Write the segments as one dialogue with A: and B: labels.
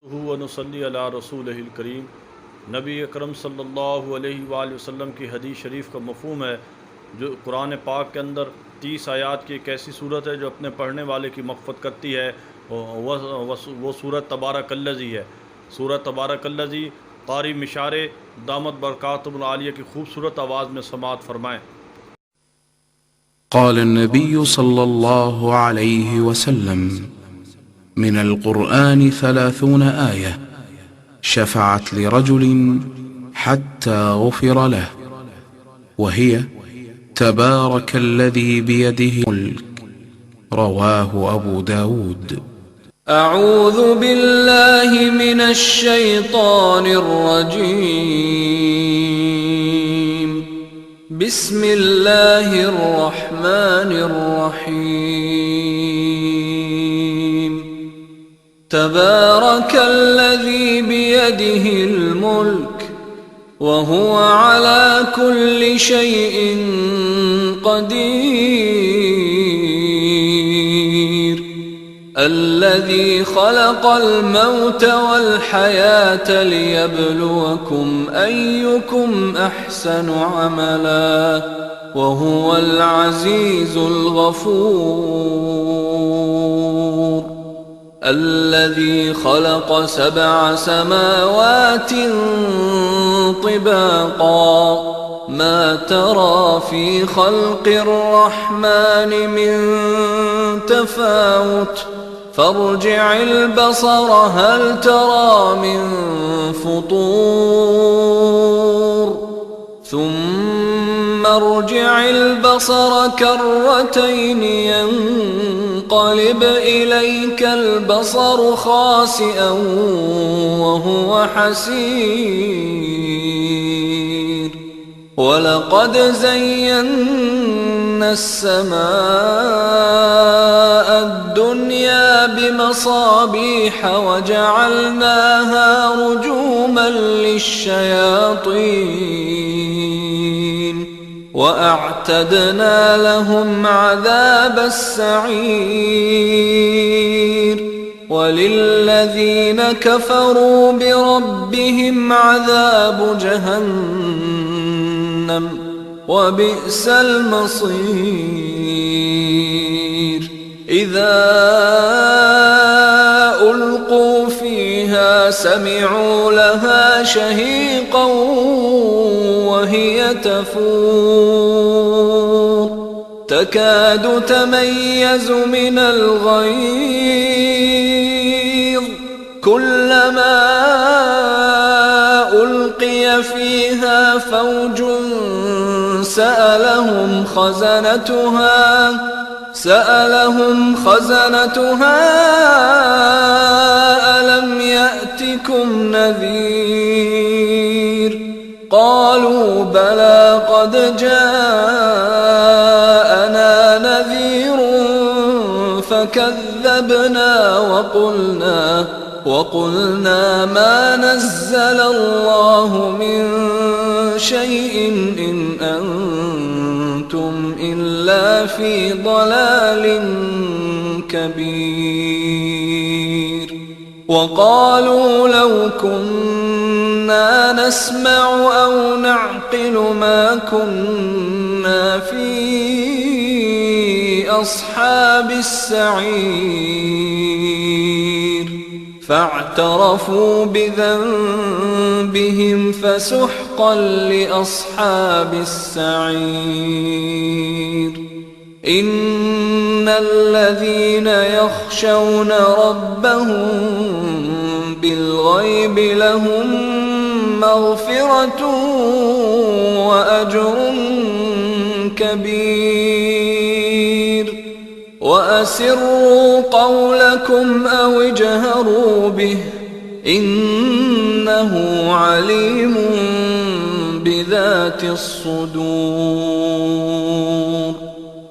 A: व नसल्ली अला रसूलिहिल करीम। नबी अकरम सल्लल्लाहु अलैहि वसल्लम की हदीस शरीफ का मफ़हूम है जो कुरान पाक के अंदर 30 आयात की एक ऐसी सूरत है जो अपने पढ़ने वाले की मग़फ़िरत करती है। वो सूरत तबारकल्लज़ी है। सूरत तबारकल्लज़ी क़ारी मिशारे दामत बरकातुहुल आलिया की खूबसूरत आवाज़ में समाअत फ़रमाएँ।
B: قال النبي صلى الله عليه وسلم: من القرآن 30 آية شفعت لرجل حتى غفر له، وهي: تبارك الذي بيده الملك. رواه أبو داود.
C: أعوذ بالله من الشيطان الرجيم. بسم الله الرحمن الرحيم. تبارك الذي بيده الملك وهو على كل شيء قدير. الذي خلق الموت والحياة ليبلوكم أيكم أحسن عملا وهو العزيز الغفور. الذي خلق 7 سماوات طباقا ما ترى في خلق الرحمن من تفاوت فارجع البصر هل ترى من فطور ثم ارجع البصر كرتين ينقلب إليك البصر خاسئا وهو حسير. ولقد زينا السماء الدنيا بمصابيح وجعلناها رجوما للشياطين وأعتدنا لهم عذاب السعير. وللذين كفروا بربهم عذاب جهنم وبئس المصير. إذا ألقوا فيها سمعوا لها شهيقا وهي تفور تكاد تميز من الغيظ كلما ألقي فيها فوج سألهم خزنتها ألم يأتكم نذير قالوا بلى قد جاءنا نذير فكذبنا وقلنا ما نزل الله من شيء إن أنتم إلا في ضلال كبير. وقالوا لو كنا نسمع أو نعقل ما كنا في أصحاب السعير. فاعترفوا بذنبهم فسحقا لأصحاب السعير. إن الذين يخشون ربهم بالغيب لهم مغفرة وأجر كبير. وأسروا قولكم أو اجهروا به إنه عليم بذات الصدور.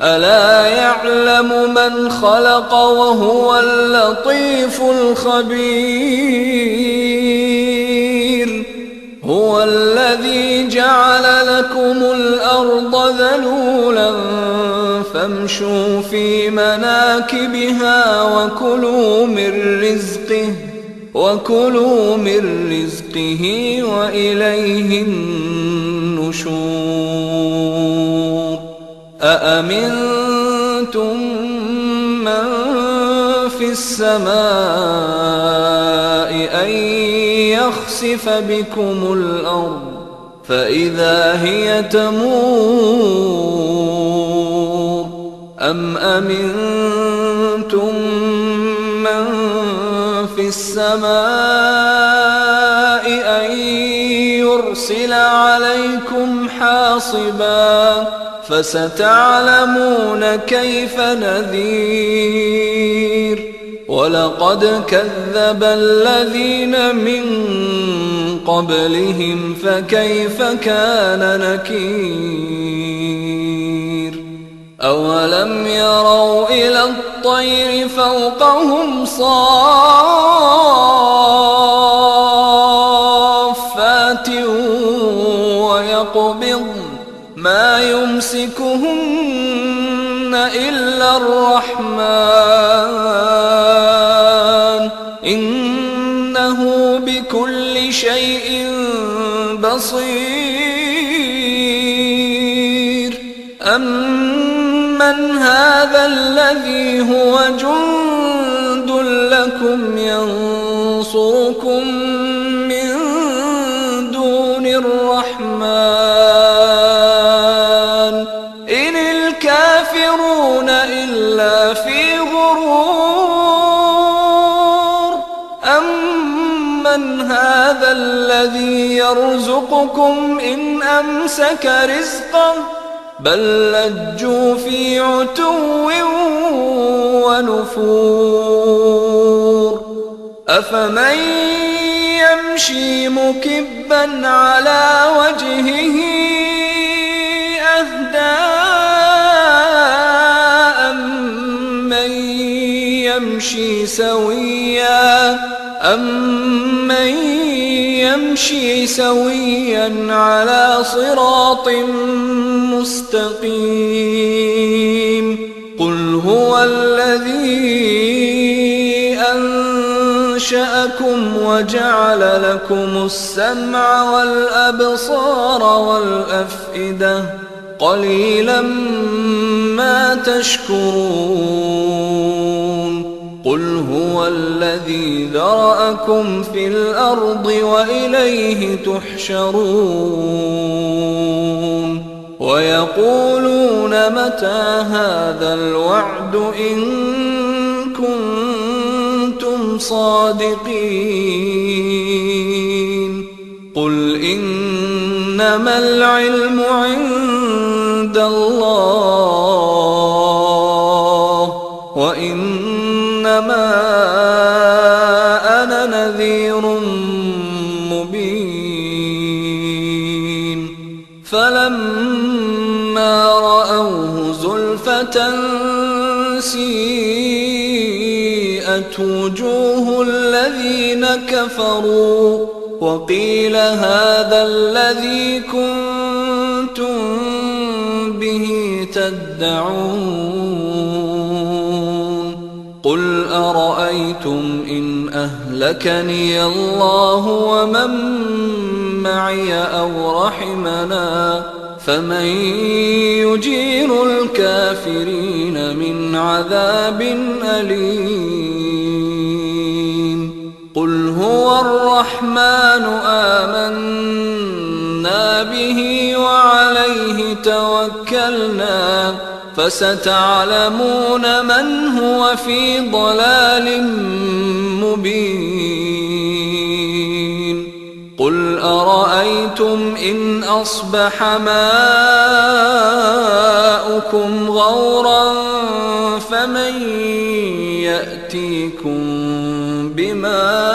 C: ألا يعلم من خلق وهو اللطيف الخبير. هو الذي جعل لكم الأرض ذلولا فامشوا في مناكبها وكلوا من رزقه وكلوا من رزقه وإليه النشور أأمنتم من في السماء أن يخسف بكم الأرض فإذا هي تمور أم أمنتم من في السماء أن يرسل عليكم حاصبا فستعلمون كيف نذير ولقد كذب الذين من قبلهم فكيف كان نكير أولم يروا إلى الطير فوقهم صافات ويقبض ما يمسكهن إلا الرحمن إنه بكل شيء بصير أمن هذا الذي هو جند لكم ينصركم من دون الرحمن إن الكافرون إلا في غرور أمن هذا الذي يرزقكم إن أمسك رزقه بل لجوا في عتو ونفور أفمن يمشي مكبا على وجهه أهدى أمن يمشي سويا على صراط مستقيم قل هو الذي أنشأكم وجعل لكم السمع والأبصار والأفئدة قليلا ما تشكرون قل هو الذي ذرأكم في الأرض وإليه تحشرون ويقولون متى هذا الوعد إن كنتم صادقين قل إنما العلم عند الله وإنما أنا نذير مبين فلما رأوه زلفة سيئت وجوه الذين كفروا وقيل هذا الذي كنتم به تدعون قل أرأيتم إن أهلكني الله ومن معي أو رحمنا فمن يجير الكافرين من عذاب أليم قل هو الرحمن آمنا به وعليه توكلنا فستعلمون من هو في ضلال مبين قل أرأيتم إن أصبح ماؤكم غورا فمن يأتيكم بماء